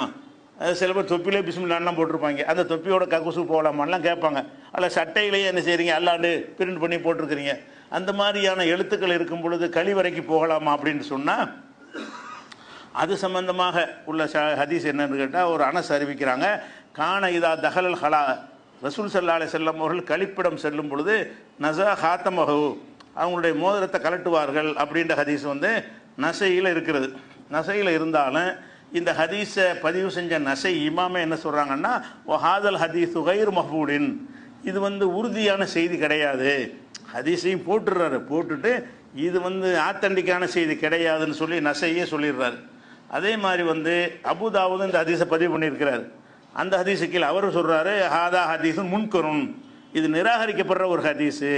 சில பேர் தொப்பிலே பிஸ்மில்லான்லாம் போட்டிருப்பாங்க, அந்த தொப்பியோட கக்குசு போகலாமான்லாம் கேட்பாங்க. அதில் சட்டையிலேயே என்ன செய்கிறீங்க, அல்லாண்டு பிரிண்ட் பண்ணி போட்டிருக்கிறீங்க. அந்த மாதிரியான எழுத்துக்கள் இருக்கும் பொழுது கழிவறைக்கு போகலாமா அப்படின்னு சொன்னால், அது சம்பந்தமாக உள்ள ஹதீஸ் என்னன்னு கேட்டால், ஒரு அனஸ் அறிவிக்கிறாங்க, கான இதா தஹலல் ஹலா, ரசூல் ஸல்லல்லாஹு அலைஹி வஸல்லம் அவர்கள் கழிப்பிடம் செல்லும் பொழுது நஸா ஹாத்தமஹு, அவங்களுடைய மோதிரத்தை கலட்டுவார்கள் அப்படின்ற ஹதீஸ் வந்து நசையில் இருக்கிறது. நசையில் இருந்தாலும் இந்த ஹதீஸை பதிவு செஞ்ச நசை இமாமே என்ன சொல்கிறாங்கன்னா, ஹாதல் ஹதீஸ் கைர் மஹ்பூலின், இது வந்து உறுதியான செய்தி கிடையாது. ஹதீஸையும் போட்டுடுறாரு, போட்டுட்டு இது வந்து ஆத்தண்டிக்கான செய்தி கிடையாதுன்னு சொல்லி நசையே சொல்லிடுறாரு. அதே மாதிரி வந்து அபுதாவுது இந்த ஹதீஸை பதிவு பண்ணியிருக்கிறார். அந்த ஹதீஸுக்கு அவர் சொல்கிறாரு, ஹாதா ஹதீஸும் முன்கரும், இது நிராகரிக்கப்படுற ஒரு ஹதீஸு.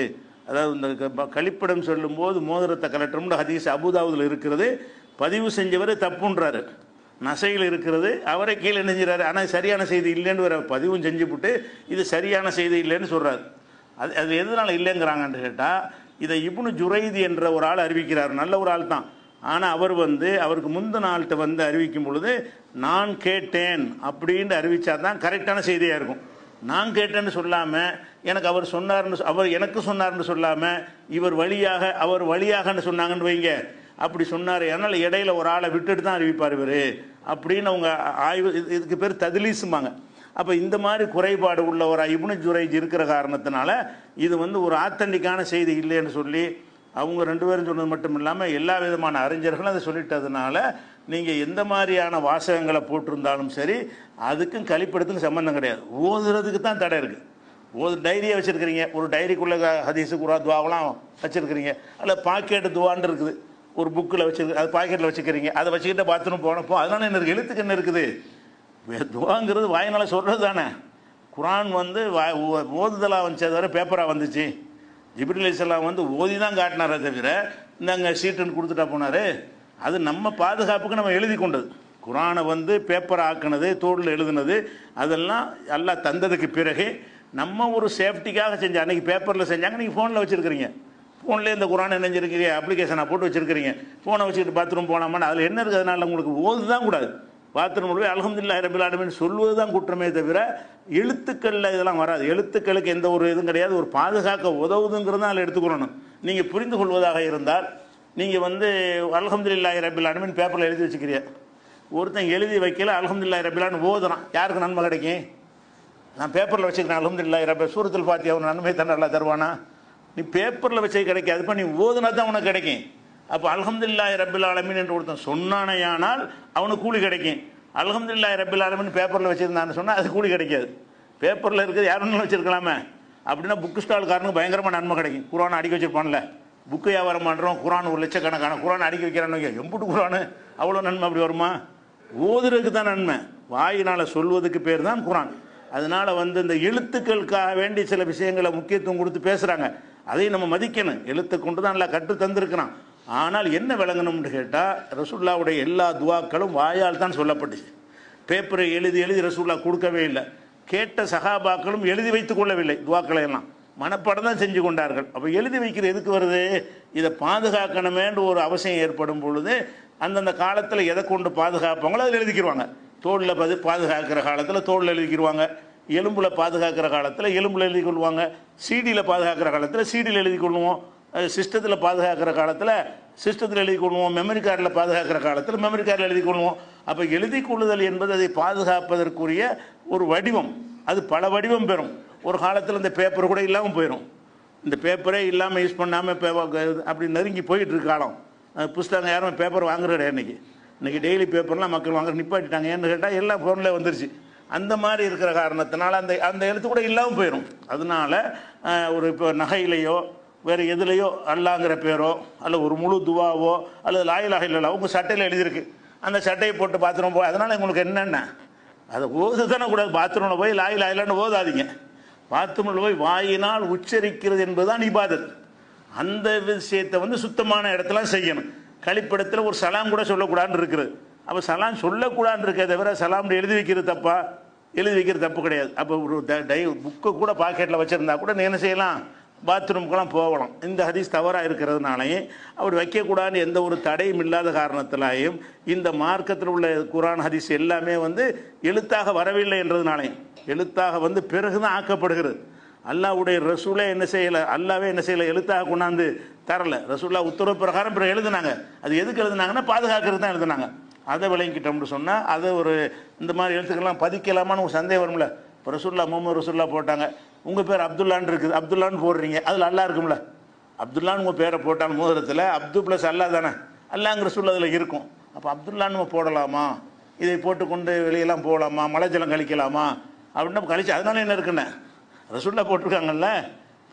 அதாவது இந்த கழிப்பிடம் சொல்லும்போது மோதிரத்தை கலட்டும்னு ஹதீஸ் அபுதாவுதில் இருக்கிறது, பதிவு செஞ்சவர் தப்புன்றாரு. நசையில் இருக்கிறது, அவரை கீழே நெஞ்சுறாரு, ஆனால் சரியான செய்தி இல்லைன்னு வர பதிவும் செஞ்சுவிட்டு இது சரியான செய்தி இல்லைன்னு சொல்கிறார். அது எதனால் இல்லைங்கிறாங்கன்னு கேட்டால், இதை இப்னு ஜுரைதி என்ற ஒரு ஆள் அறிவிக்கிறார், நல்ல ஒரு ஆள் தான். ஆனால் அவர் வந்து அவருக்கு முந்தின ஆள்கிட்ட வந்து அறிவிக்கும் பொழுது நான் கேட்டேன் அப்படின்னு அறிவித்தா தான் கரெக்டான செய்தியாக இருக்கும். நான் கேட்டேன்னு சொல்லாமல் எனக்கு அவர் சொன்னார்னு, அவர் எனக்கு சொன்னார்னு சொல்லாமல் இவர் வழியாக அவர் வழியாகன்னு சொன்னாங்கன்னு வைங்க, அப்படி சொன்னார். அதனால் இடையில ஒரு ஆளை விட்டுட்டு தான் அறிவிப்பார் இவர் அப்படின்னு அவங்க ஆய்வு, இதுக்கு பேர் தத்லீஸும்பாங்க. அப்போ இந்த மாதிரி குறைபாடு உள்ள ஒரு இப்னு ஜுரைஜ் இருக்கிற காரணத்தினால இது வந்து ஒரு ஆத்தண்டிக்கான செய்தி இல்லைன்னு சொல்லி அவங்க ரெண்டு பேரும் சொன்னது மட்டும் இல்லாமல் எல்லா விதமான அறிஞர்களும் அதை சொல்லிட்டதுனால நீங்கள் எந்த மாதிரியான வாசகங்களை போட்டிருந்தாலும் சரி அதுக்கும் கழிப்பிடத்துக்கும் சம்மந்தம் கிடையாது. ஓதுறதுக்கு தான் தடை இருக்குது. டைரியை வச்சுருக்கிறீங்க, ஒரு டைரிக்குள்ளே ஹதீஸு குரா துவாவெலாம் வச்சுருக்கிறீங்க, அதில் பாக்கெட்டு துவான்னு இருக்குது, ஒரு புக்கில் வச்சுருக்கு, அது பாக்கெட்டில் வச்சுக்கிறீங்க, அதை வச்சுக்கிட்ட பாத்ரூம் போனப்போ அதனால என்ன இருக்குது, எழுத்துக்கு என்ன இருக்குது, துவாங்கிறது வாயினால் சொல்கிறது தானே. குரான் வந்து ஓதுதலாக வந்துச்சு, அது வரை பேப்பராக வந்துச்சு. ஜிப்ரீல் அலைஹிஸ்ஸலாம் வந்து ஓதி தான் காட்டினாரே தவிர இந்தாங்க சீட்டுன்னு கொடுத்துட்டா போனார். அது நம்ம பாதுகாப்புக்கு நம்ம எழுதி கொண்டது. குரானை வந்து பேப்பரை ஆக்கினது, தோளில் எழுதுனது, அதெல்லாம் எல்லாம் தந்ததுக்கு பிறகு நம்ம ஒரு சேஃப்டிக்காக செஞ்ச. அன்றைக்கி பேப்பரில் செஞ்சாங்க, நீங்கள் ஃபோனில் வச்சுருக்கிறீங்க, ஃபோன்லேயே இந்த குரானை நினைஞ்சிருக்கிறீங்க, அப்ளிகேஷனை போட்டு வச்சுருக்கிறீங்க, ஃபோனை வச்சுக்கிட்டு பாத்ரூம் போனாமான்னு அதில் என்ன இருக்குது, அதனால் உங்களுக்கு ஓது தான் கூடாது. பாத்ரூம் போய் அல்ஹம்துலில்லாஹி ரப்பில் ஆலமீன் சொல்வது தான் குற்றமே தவிர எழுத்துக்களில் இதெல்லாம் வராது. எழுத்துக்களுக்கு எந்த ஒரு இதுவும் கிடையாது. ஒரு பாதுகாக்க உதவுதுங்கிறத அதில் எடுத்துக்கொள்ளணும். நீங்கள் புரிந்து கொள்வதாக இருந்தால் நீங்கள் வந்து அல்ஹம்துலில்லாஹி ரப்பில் ஆலமீன் பேப்பரில் எழுதி வச்சுக்கிறீங்க, ஒருத்தன் எழுதி வைக்கல அல்ஹம்துலில்லாஹி ரப்பில் ஆலமீன் ஓதுறான், யாருக்கு நன்மை கிடைக்கும்? நான் பேப்பரில் வச்சுக்கிறேன் அல்ஹம்துலில்லாஹி ரப்பில் சூரத்துல் ஃபாத்திஹா அவன் நன்மை தர நல்லா தருவானா? நீ பேப்பரில் வச்சு கிடைக்காதுப்பா, நீ ஓதுனா தான் உனக்கு கிடைக்கும். அப்போ அல்ஹம்துலில்லாஹி ரப்பில் ஆலமீன் என்று ஒருத்தன் சொன்னானேயானால் அவனுக்கு கூலி கிடைக்கும். அல்ஹம்துலில்லாஹி ரப்பில் ஆலமீன் பேப்பரில் வச்சுருந்தான்னு சொன்னால் அது கூலி கிடைக்காது. பேப்பரில் இருக்கிறது யார் ஒன்றும் வச்சுருக்கலாமே. அப்படின்னா புக்கு ஸ்டால்காரனுக்கு பயங்கரமாக நன்மை கிடைக்கும். குரான் அடிக்க வச்சுருப்பான்ல, புக்கு வியாபாரம் பண்ணுறோம், குரான் ஒரு லட்சக்கணக்கான குரான் அடிக்க வைக்கிறான்னு வைக்க, எம்புட்டு குரானு அவ்வளோ நன்மை அப்படி வருமா? ஓதுறதுக்கு தான் நன்மை, வாயினால் சொல்வதுக்கு பேர் தான் குரான். அதனால் வந்து இந்த எழுத்துக்களுக்காக வேண்டி சில விஷயங்களை முக்கியத்துவம் கொடுத்து பேசுகிறாங்க, அதையும் நம்ம மதிக்கணும். எழுத்து கொண்டு தான் நல்லா கற்று தந்திருக்கிறான். ஆனால் என்ன விளங்கணும்னு கேட்டால், ரசூலுல்லாஹ்வுடைய எல்லா துவாக்களும் வாயால் தான் சொல்லப்பட்டுச்சு. பேப்பரை எழுதி எழுதி ரசூலுல்லாஹ் கொடுக்கவே இல்லை. கேட்ட சஹாபாக்களும் எழுதி வைத்துக் கொள்ளவில்லை, துவாக்களை எல்லாம் மனப்பாடம் தான் செஞ்சு கொண்டார்கள். அப்போ எழுதி வைக்கிற எதுக்கு வருது? இதை பாதுகாக்கணுமேன்ற ஒரு அவசியம் ஏற்படும் பொழுது அந்தந்த காலத்தில் எதை கொண்டு பாதுகாப்பாங்களோ அதில் எழுதிக்கிடுவாங்க. தோளில் பாதுகாக்கிற காலத்தில் தோளில் எழுதிக்கிடுவாங்க, எலும்பில் பாதுகாக்கிற காலத்தில் எலும்பில் எழுதி கொள்வாங்க, சிடியில் பாதுகாக்கிற காலத்தில் சிடியில் எழுதி கொள்வோம், சிஸ்டத்தில் பாதுகாக்கிற காலத்தில் சிஸ்டத்தில் எழுதி கொள்வோம், மெமரி கார்டில் பாதுகாக்கிற காலத்தில் மெமரி கார்டில் எழுதி கொள்வோம். அப்போ எழுதி கொள்ளுதல் என்பது அதை பாதுகாப்பதற்குரிய ஒரு வடிவம். அது பல வடிவம் பெறும். ஒரு காலத்தில் இந்த பேப்பர் கூட இல்லாமல் போயிடும். இந்த பேப்பரே இல்லாமல் யூஸ் பண்ணாமல் அப்படி நெருங்கி போயிட்டுருக்கு காலம். புஸ்தகம் யாரும் பேப்பர் வாங்குற கிடையாது. இன்றைக்கி டெய்லி பேப்பர்லாம் மக்கள் வாங்க நிப்பாட்டிட்டாங்க. ஏன்னு கேட்டால் எல்லாம் ஃபோனில் வந்துருச்சு. அந்த மாதிரி இருக்கிற காரணத்தினால அந்த அந்த எழுத்து கூட இல்லாமல் போயிடும். அதனால ஒரு இப்போ நகையிலையோ வேறு எதுலேயோ அல்லாங்கிற பேரோ அல்ல ஒரு முழு துவாவோ அல்லது லா இலாஹ இல்லல்லாஹ் உங்கள் சட்டையில் எழுதியிருக்கு, அந்த சட்டையை போட்டு பாத்ரூம் போய், அதனால் உங்களுக்கு என்னென்ன அதை ஓது தானே கூடாது. பாத்ரூமில் போய் லா இலாஹ இல்லல்லாஹ்னு ஓதாதீங்க. பாத்ரூமில் போய் வாயினால் உச்சரிக்கிறது என்பது தான் இபாதத். அந்த விஷயத்தை வந்து சுத்தமான இடத்துல செய்யணும். கழிப்பிடத்தில் ஒரு சலாம் கூட சொல்லக்கூடாதுன்னு இருக்குது. அப்போ சலாம் சொல்லக்கூடாதுன்னு இருக்கிறத தவிர சலாம்னு எழுதி வைக்கிறது தப்பா? எழுதி வைக்கிறது தப்பு கிடையாது. அப்போ ஒரு புக்கை கூட பாக்கெட்டில் வச்சுருந்தா கூட நீ என்ன செய்யலாம், பாத்ரூமுக்கெல்லாம் போகலாம். இந்த ஹதீஸ் தவறாக இருக்கிறதுனாலையும் அப்படி வைக்கக்கூடாதுன்னு எந்த ஒரு தடையும் இல்லாத காரணத்தினாலையும் இந்த மார்க்கத்தில் உள்ள குர்ஆன் ஹதீஸ் எல்லாமே வந்து எழுத்தாக வரவில்லை என்றதுனாலையும், எழுத்தாக வந்து பிறகுதான் ஆக்கப்படுகிறது. அல்லாஹ்வுடைய ரசூலே என்ன செய்யலை, அல்லாவே என்ன செய்யலை, எழுத்தாக கொண்டாந்து தரலை. ரசூல்லா உத்தரவு பிரகாரம் பிறகு எழுதுனாங்க. அது எதுக்கு எழுதுனாங்கன்னா பாதுகாக்கிறது தான் எழுதுனாங்க. அதை விளங்கிட்டோம்னு சொன்னால் அதை ஒரு இந்த மாதிரி எழுத்துக்கெல்லாம் பதிக்கலாமான்னு ஒரு சந்தேகம் வரும்ல. இப்போ ரசூல்லா முகமது ரசூல்லா போட்டாங்க, உங்கள் பேர் அப்துல்லான்னு இருக்குது, அப்துல்லான்னு போடுறீங்க, அதில் அல்லா இருக்கும்ல. அப்துல்லான்னு உங்கள் பேரை போட்டாங்க மோதிரத்தில், அப்து ப்ளஸ் அல்லா தானே, அல்லாங்கிற சொல் அதில் இருக்கும். அப்போ அப்துல்லான்னு நம்ம போடலாமா, இதை போட்டுக்கொண்டு வெளியெல்லாம் போகலாமா, மலை ஜலம் கழிக்கலாமா அப்படின்னு கழிச்சு, அதனால என்ன இருக்குன்னு ரசூல்லா போட்டிருக்காங்கல்ல,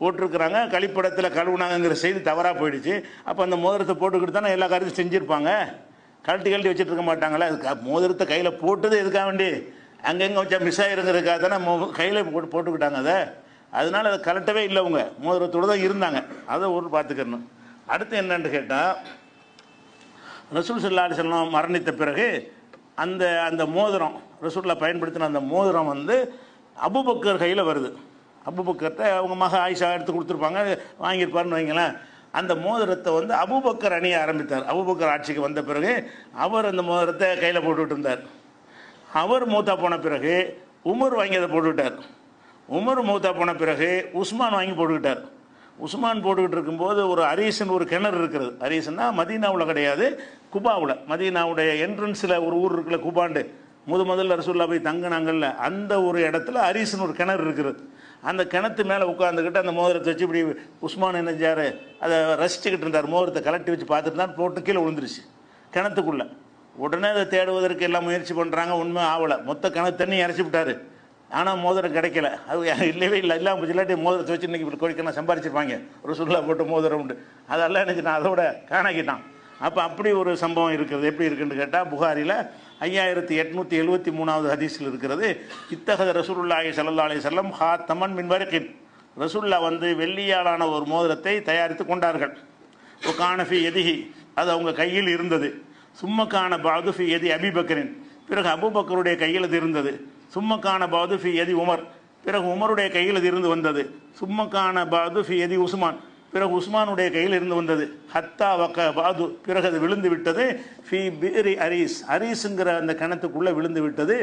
போட்டிருக்கிறாங்க. கழிப்படத்தில் கழுவுனாங்கிற செய்தி தவறாக போயிடுச்சு. அப்போ அந்த மோதிரத்தை போட்டுக்கிட்டு தானே எல்லா காரியத்தையும் செஞ்சுருப்பாங்க. கழட்டி வச்சுட்டு இருக்க மாட்டாங்களே. அதுக்கு மோதிரத்தை கையில் போட்டது எதுக்காக வேண்டி, அங்கங்கே வச்சா மிஸ் ஆகிருங்கிறதுக்காக தானே கையில் போட்டுக்கிட்டாங்க. அதனால் அதை கலட்டவே இல்லை, அவங்க மோதிரத்தோடு தான் இருந்தாங்க. அதை ஒரு பார்த்துக்கணும். அடுத்து என்னன்னு கேட்டால், ரசூல் ஸல்லல்லாஹு அலைஹி வஸல்லம் மரணித்த பிறகு அந்த அந்த மோதிரம் ரசூலுல்லாஹ் பயன்படுத்தின அந்த மோதிரம் வந்து அபூபக்கர் கையில் வருது. அபூபக்கர்கிட்ட அவங்க மக ஆயிஷா எடுத்து கொடுத்துருப்பாங்க, வாங்கியிருப்பாருன்னு வைங்களேன். அந்த மோதிரத்தை வந்து அபூபக்கர் அணிய ஆரம்பித்தார். அபூபக்கர் ஆட்சிக்கு வந்த பிறகு அவர் அந்த மோதிரத்தை கையில் போட்டுக்கிட்டு இருந்தார். அவர் மூத்தா போன பிறகு உமர் வாங்கி அதை போட்டுக்கிட்டார். உமர் மூத்தா போன பிறகு உஸ்மான் வாங்கி போட்டுக்கிட்டார். உஸ்மான் போட்டுக்கிட்டு இருக்கும்போது ஒரு அரீசன் ஒரு கிணறு இருக்கிறது. அரீசன்னா மதீனாவில் கிடையாது, குபாவில். மதீனாவுடைய என்ட்ரன்ஸில் ஒரு ஊர் இருக்குல்ல, குபாண்டு, முதல்ல ரசூலுல்லாஹ் போய் தங்கினாங்கல்ல, அந்த ஒரு இடத்துல அரீசன் ஒரு கிணறு இருக்குது. அந்த கிணத்து மேலே உட்காந்துக்கிட்டு அந்த மோதிரத்தை வச்சு இப்படி உஸ்மான் என்ன செஞ்சார், அதை ரசிச்சுக்கிட்டு இருந்தார். மோதிரத்தை கலட்டி வச்சு பார்த்துட்டு தான் போட்டு கீழே விழுந்துருச்சு கிணத்துக்குள்ளே. உடனே அதை தேடுவதற்கு எல்லாம் முயற்சி பண்ணுறாங்க, உண்மை ஆகலை. மொத்த கிணத்து தண்ணி இறச்சி விட்டார். ஆனால் மோதிரம் கிடைக்கல. அது இல்லவே இல்லை, இல்லாமல் போச்சு. இல்லாட்டி மோதிரத்தை வச்சு இன்றைக்கி கோழிக்கெல்லாம் சம்பாரிச்சிருப்பாங்க. ரசூலுல்லாஹ் போட்ட மோதிரம் உண்டு, அதெல்லாம் என்ன நான் அதோட காணாக்கிட்டான். அப்போ அப்படி ஒரு சம்பவம் இருக்கிறது. எப்படி இருக்குன்னு கேட்டால், புகாரில் 5873வது ஹதீஸில் இருக்கிறது. இத்தகத ரசூலுல்லாஹி ஸல்லல்லாஹு அலைஹி வஸல்லம் ஹாத்தமன் மின் வர்கின், ரசூலுல்லாஹ் வந்து வெள்ளியாலான ஒரு மோதிரத்தை தயாரித்து கொண்டார்கள். கானஃபி எதிஹி, அது அவங்க கையில் இருந்தது. சும்மக்கான பாதுஃபி எதி அபிபக்கரின், பிறகு அபூபக்கருடைய கையில் அது இருந்தது. சும்மக்கான பாதுஃபி எதி உமர், பிறகு உமருடைய கையில் அது இருந்து வந்தது. சும்மக்கான பாதுஃபி எதி உஸ்மான், பிறகு உஸ்மானுடைய கையில் இருந்து வந்தது. ஹத்தா வக்க பாது, பிறகு அது விழுந்து விட்டது. ஃபி பிரி அரீஸ், அரீஸுங்கிற அந்த கிணத்துக்குள்ளே விழுந்து விட்டது.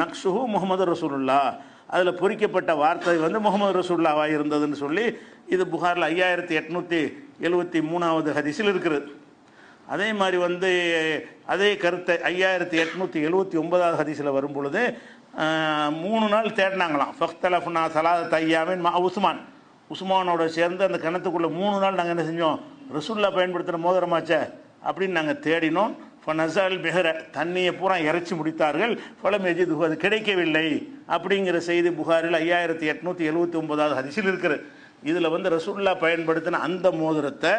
நக்ஷுஹு முஹம்மது ரசூலுல்லாஹ், அதில் பொறிக்கப்பட்ட வார்த்தை வந்து முகமது ரசூலுல்லாஹ் இருந்ததுன்னு சொல்லி இது புகாரில் 5873வது ஹதீஸில் இருக்குது. அதே மாதிரி வந்து அதே கருத்தை 5879வது ஹதீஸில் வரும் பொழுது 3 நாள் தேடினாங்களாம். ஃபக்தலஃப்னா ஸலாத ஐயாமின் மா உஸ்மான், உஸ்மானோட சேர்ந்து அந்த கிணத்துக்குள்ளே 3 நாள் நாங்கள் என்ன செஞ்சோம், ரசூலுல்லாஹ் பயன்படுத்துகிற மோதிரமாச்சே அப்படின்னு நாங்கள் தேடினோம். ஃபனஸல் பிஹர, தண்ணியை பூரா இறைச்சி முடித்தார்கள். ஃபலம் எஜிது, அது கிடைக்கவில்லை அப்படிங்கிற செய்தி புகாரில் 5879வது ஹதீஸில் இருக்குது. இதில் வந்து ரசூலுல்லாஹ் பயன்படுத்தின அந்த மோதிரத்தை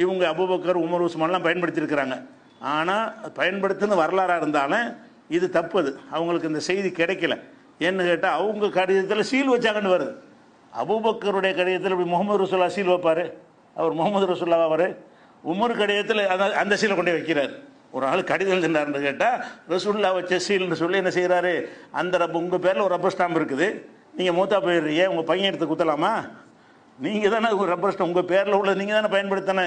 இவங்க அபூபக்கர் உமர் உஸ்மான்லாம் பயன்படுத்தியிருக்கிறாங்க. ஆனால் பயன்படுத்தின வரலாறாக இருந்தாலும் இது தப்புது. அவங்களுக்கு இந்த செய்தி கிடைக்கல. ஏன்னு கேட்டால் அவங்க கடிதத்தில் சீல் வச்சாங்கன்னு வருது. அபூபக்கருடைய கடிதத்தில் இப்படி முகமது ரசூல்லா சீல் வைப்பார், அவர் முகமது ரசூல்லாவா அவர். உமர் கடிதத்தில் அந்த சீலை கொண்டே வைக்கிறார். ஒரு ஆள் கடிதம் எழுதினார்னு கேட்டால் ரசூல்லா வச்ச சீல்னு சொல்லி என்ன செய்கிறாரு, அந்த உங்கள் பேரில் ஒரு ரப்பர் ஸ்டாம்ப் இருக்குது, நீங்கள் மூத்தா போயிடுறீங்க, உங்கள் பையன் எடுத்து குத்தலாமா, நீங்கள் தானே ஒரு ரப்பர் ஸ்டாம்ப் உங்கள் பேரில் உள்ள நீங்கள் தானே பயன்படுத்தின.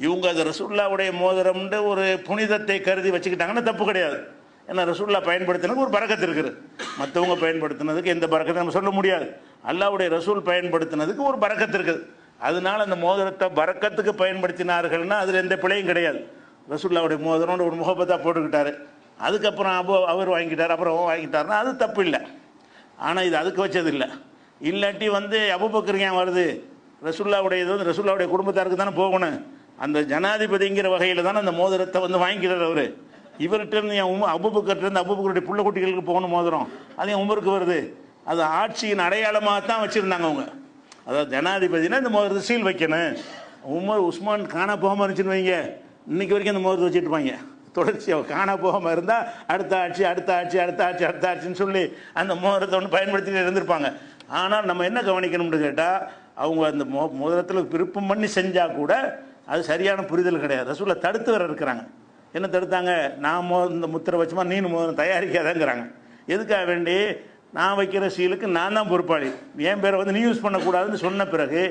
இவங்க அது ரசூல்லாவுடைய மோதிரம்னு ஒரு புனிதத்தை கருதி வச்சுக்கிட்டாங்கன்னா தப்பு கிடையாது. ஏன்னா ரசூல்லா பயன்படுத்தினதுக்கு ஒரு பரக்கத்து இருக்குது. மற்றவங்க பயன்படுத்தினதுக்கு எந்த பரக்கத்தை நம்ம சொல்ல முடியாது. அல்லாஹ்வுடைய ரசூல் பயன்படுத்தினதுக்கு ஒரு பரக்கத்து இருக்குது. அதனால அந்த மோதிரத்தை பரக்கத்துக்கு பயன்படுத்தினார்கள்னா அதில் எந்த பிழையும் கிடையாது. ரசூல்லாவுடைய மோதிரம்னு ஒரு முகப்பத்தாக போட்டுக்கிட்டாரு, அதுக்கப்புறம் அவர் வாங்கிட்டார், அப்புறம் வாங்கிட்டாருன்னா அது தப்பு இல்லை. ஆனால் இது அதுக்கு வச்சது இல்லை. இல்லாட்டி வந்து அபூபக்கர் ஏன் வருது, ரசூல்லாவுடைய இது வந்து ரசூல்லாவுடைய குடும்பத்தாருக்கு தானே போகணும். அந்த ஜனாதிபதிங்கிற வகையில் தானே அந்த மோதிரத்தை வந்து வாங்கிக்கிறார் அவர். இவர்கிட்ட இருந்து என் அபூபக்கர்கிட்ட அபூபக்கருடைய புள்ள குட்டிகளுக்கு போகணும் மோதிரம், அது என் உமருக்கு வருது. அது ஆட்சியின் அடையாளமாக தான் வச்சுருந்தாங்க அவங்க. அதாவது ஜனாதிபதினா இந்த மோதிரத்தை சீல் வைக்கணும். உமர் உஸ்மான் காணா போகாமல் இருந்துச்சுன்னு வைங்க, இன்றைக்கி வரைக்கும் அந்த மோதிரத்தை வச்சுட்டு இருப்பாங்க. தொடர்ச்சியாக காணா போகாமல் இருந்தால் அடுத்த ஆட்சி அடுத்த ஆட்சி அடுத்த ஆட்சி அடுத்த ஆட்சின்னு சொல்லி அந்த மோதிரத்தை ஒன்று பயன்படுத்திட்டு இருந்திருப்பாங்க. ஆனால் நம்ம என்ன கவனிக்கணும்னு கேட்டால், அவங்க அந்த மோதிரத்தில் விருப்பம் பண்ணி செஞ்சால் கூட அது சரியான புரிதல் கிடையாது. ரசூலை தடுத்து வர இருக்கிறாங்க. என்ன தடுத்தாங்க, நான் இந்த முத்திரை வச்சுமா நீனு மோதிரம் தயாரிக்காதங்கிறாங்க. எதுக்காக வேண்டி, நான் வைக்கிற சீலுக்கு நான் தான் பொறுப்பாளி, என் பேரை வந்து நீ யூஸ் பண்ணக்கூடாதுன்னு சொன்ன பிறகு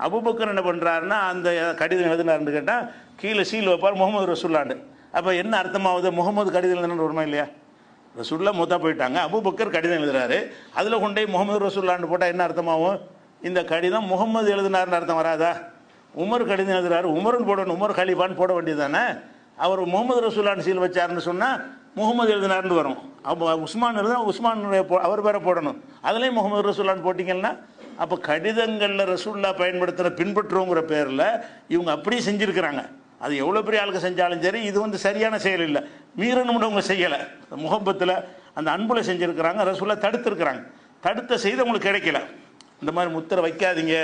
அபூபக்கர் என்ன பண்ணுறாருன்னா அந்த கடிதம் எழுதினாருன்னு கேட்டால் கீழே சீல் வைப்பார் முகமது ரசூல்லாண்டு. அப்போ என்ன அர்த்தமாகுது? முகமது கடிதம் எழுதுன்னு வருமா இல்லையா? ரசூல்லா மூத்தா போயிட்டாங்க, அபூபக்கர் கடிதம் எழுதுறாரு, அதில் கொண்டே முகமது ரசூல்லான்னு போட்டால் என்ன அர்த்தமாகும்? இந்த கடிதம் முகமது எழுதினார்னு அர்த்தம் வராதா? உமர் கடிதம் எழுதுறாரு, உமர்னு போடணும், உமர் கலீஃபான்னு போட வேண்டியது தானே. அவர் முகமது ரசூல்லான்னு சீல் வச்சாருன்னு சொன்னால் முகமது எழுதினார்னு வரும். அப்போ உஸ்மான் எழுதுனா உஸ்மான் அவர் பேரை போடணும், அதுலேயும் முகமது ரசூல்லான்னு போட்டிங்கன்னா அப்போ கடிதங்களில் ரசூல்லா பயன்படுத்துகிற பின்பற்றுவோங்கிற பேரில் இவங்க அப்படியே செஞ்சுருக்கிறாங்க. அது எவ்வளோ பெரிய ஆளுக்கு செஞ்சாலும் சரி, இது வந்து சரியான செயல் இல்லை, மீறணும்னு அவங்க செய்யலை, முகப்பத்தில் அந்த அன்புல செஞ்சுருக்கிறாங்க, ரசூல்லா தடுத்துருக்குறாங்க. தடுத்த செய்தி அவங்களுக்கு கிடைக்கல, இந்த மாதிரி முத்திரை வைக்காதீங்க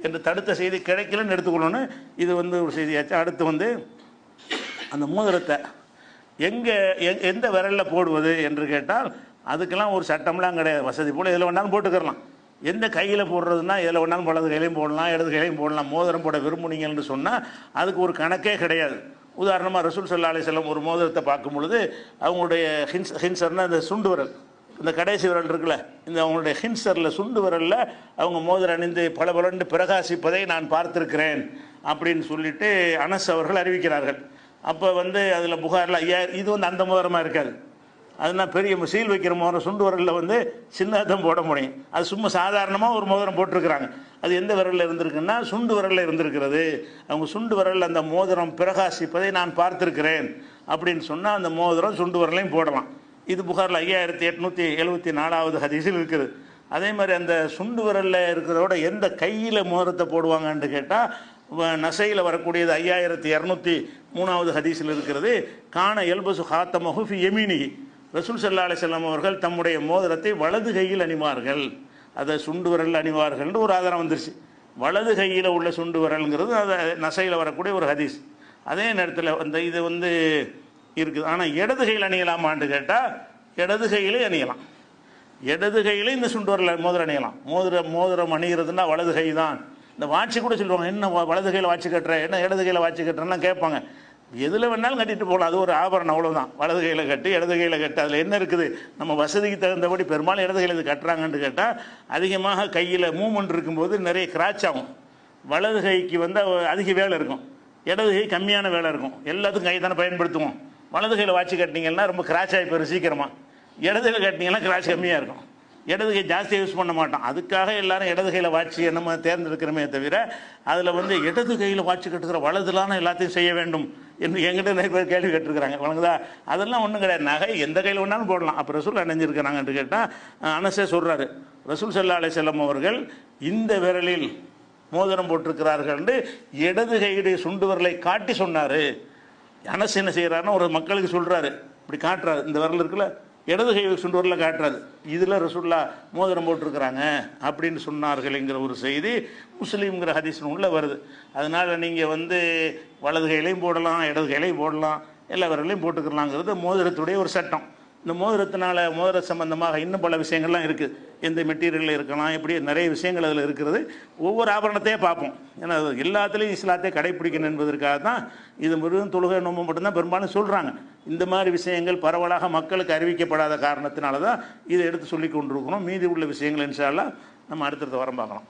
என்று தடுத்த செய்தி கிடைக்கலன்னு எடுத்துக்கொள்ளணும். இது வந்து ஒரு செய்தியாச்சு. அடுத்து வந்து அந்த மோதிரத்தை எந்த விரலில் போடுவது என்று கேட்டால் அதுக்கெல்லாம் ஒரு சட்டம்லாம் கிடையாது, வசதி போல் எதில் வேணாலும் போட்டுக்கிறலாம். எந்த கையில் போடுறதுன்னா எதில் வேணாலும் வலது கையிலையும் போடலாம், இடது கையிலையும் போடலாம். மோதிரம் போட விரும்புனீங்கன்னு சொன்னால் அதுக்கு ஒரு கணக்கே கிடையாது. உதாரணமாக ரசூல் ஸல்லல்லாஹு அலைஹி வஸல்லம் ஒரு மோதிரத்தை பார்க்கும் பொழுது அவங்களுடைய ஹின்சர்னா இந்த சுண்டு விரல், இந்த கடைசி விரல் இருக்குல்ல, இந்த அவங்களுடைய ஹின்சரில் சுண்டு விரலில் அவங்க மோதிரம் அணிந்து பளபளன்னு பிரகாசிப்பதை நான் பார்த்துருக்கிறேன் அப்படின்னு சொல்லிட்டு அனஸ் அவர்கள் அறிவிக்கிறார்கள். அப்போ வந்து அதில் புகாரில் இது வந்து அந்த மோதிரமாக இருக்காது, அதுனா பெரிய சீல் வைக்கிற மோதிரம், சுண்டு விரலில் வந்து சின்னதான் போட முடியும். அது சும்மா சாதாரணமாக ஒரு மோதிரம் போட்டிருக்கிறாங்க. அது எந்த விரலில் இருந்திருக்குன்னா சுண்டு விரலில் இருந்திருக்கிறது. அவங்க சுண்டு விரலில் அந்த மோதிரம் பிரகாசிப்பதை நான் பார்த்துருக்கிறேன் அப்படின்னு சொன்னால் அந்த மோதிரம் சுண்டு விரலையும் போடலாம். இது புகாரில் 5874வது ஹதீஸில் இருக்குது. அதே மாதிரி அந்த சுண்டு விரலில் இருக்கிறதோட எந்த கையில் மோதிரத்தை போடுவாங்கன்னு கேட்டால் நசையில் வரக்கூடியது 5203வது ஹதீஸில் இருக்கிறது. கான எல்பசு ஹாத்தமஹு ஃபி யமீனிஹி, ரசூல் ஸல்லல்லாஹு அலைஹி வஸல்லம் அவர்கள் தம்முடைய மோதிரத்தை வலது கையில் அணிவார்கள், அதை சுண்டு விரல் அணிவார்கள்னு ஒரு ஆதாரம் வந்துருச்சு. வலது கையில் உள்ள சுண்டு விரல்ங்கிறது அது நசையில் வரக்கூடிய ஒரு ஹதீஸ். அதே நேரத்தில் அந்த இது வந்து இருக்குது. ஆனால் இடது கையில் அணியலாமான்னு கேட்டால் இடது கையிலே அணியலாம், இடது கையிலே இந்த சுண்டு விரல் மோதிரம் அணியலாம். மோதிரம் அணிகிறதுனா வலது கை தான். இந்த வாட்சி கூட சொல்லுவாங்க, என்ன வலது கையில் வாட்சி கட்டுற, என்ன இடது கையில் வாட்சி கட்டுறேன்லாம் கேட்பாங்க. எதில் வேணாலும் கட்டிட்டு போகலாம், அது ஒரு ஆபரணம், அவ்வளோதான். வலது கையில் கட்டு இடது கையில் கட்டு, அதில் என்ன இருக்குது? நம்ம வசதிக்கு தகுந்தபடி பெரும்பாலும் இடது கையில் இது கட்டுறாங்கன்னு கேட்டால் அதிகமாக கையில் மூவ்மெண்ட் இருக்கும்போது நிறைய கிராச் ஆகும். வலது கைக்கு வந்து அதிக வேலை இருக்கும், இடது கை கம்மியான வேலை இருக்கும். எல்லாத்துக்கும் கை தானே பயன்படுத்துவோம். வலது கையில் வாட்சி கட்டினீங்கன்னா ரொம்ப கிராச் ஆகி போயிடும் சீக்கிரமாக, இடது கையில் கட்டினீங்கன்னா கிராச் கம்மியாக இருக்கும். இடது கை ஜாஸ்தியாக யூஸ் பண்ண மாட்டோம், அதுக்காக எல்லாரும் இடது கையில் வாட்சி நம்ம தேர்ந்தெடுக்கிறோமே தவிர அதில் வந்து இடது கையில் வாட்சி கட்டுக்கிற வலதுலான எல்லாத்தையும் செய்ய வேண்டும் என்று எங்கிட்ட நிறைய பேர் கேள்வி கேட்டிருக்கிறாங்க. வணங்குதா? அதெல்லாம் ஒன்றும் கிடையாது, நகை எந்த கையில் வேணாலும் போடலாம். அப்போ ரசூல் அணிஞ்சிருக்கிறாங்கன்னு கேட்டால் அனஸே சொல்கிறாரு, ரசூல் ஸல்லல்லாஹு அலைஹி வஸல்லம் அவர்கள் இந்த விரலில் மோதிரம் போட்டிருக்கிறார்கள் என்று இடது கையுடைய சுண்டு விரலை காட்டி சொன்னார். அனஸ் என்ன செய்கிறாருன்னா ஒரு மக்களுக்கு சொல்கிறாரு, இப்படி காட்டுறாரு, இந்த விரல் இருக்குல்ல இடது கை சுண்டு விரலில் காட்டுறாரு, இதில் ரசூல்லா மோதிரம் போட்டிருக்கிறாங்க அப்படின்னு சொன்னார்கள்ங்கிற ஒரு செய்தி முஸ்லீம்ங்கிற ஹதீஸ் உள்ள வருது. அதனால் நீங்கள் வந்து வலது கையிலையும் போடலாம், இடது கையிலையும் போடலாம், எல்லா விரலையும் போட்டுக்கலாங்கிறது மோதிரத்துடைய ஒரு சட்டம். இந்த மோதிரத்தினால மோதிர சம்பந்தமாக இன்னும் பல விஷயங்கள்லாம் இருக்குது, எந்த மெட்டீரியலில் இருக்கலாம், இப்படி நிறைய விஷயங்கள் அதில் இருக்கிறது. ஒவ்வொரு ஆபரணத்தையே பார்ப்போம், ஏன்னா எல்லாத்துலேயும் இஸ்லாத்தை கடைப்பிடிக்கணும் என்பதற்காக தான் இது முருகன் தொழுகை நோம்பு மட்டும்தான் பெரும்பாலும் சொல்கிறாங்க. இந்த மாதிரி விஷயங்கள் பரவலாக மக்களுக்கு அறிவிக்கப்படாத காரணத்தினால தான் இதை எடுத்து சொல்லி கொண்டிருக்கிறோம். மீதி உள்ள விஷயங்கள் இன்ஷா அல்லாஹ் நம்ம அடுத்தடுத்த வாரம் பார்க்கலாம்.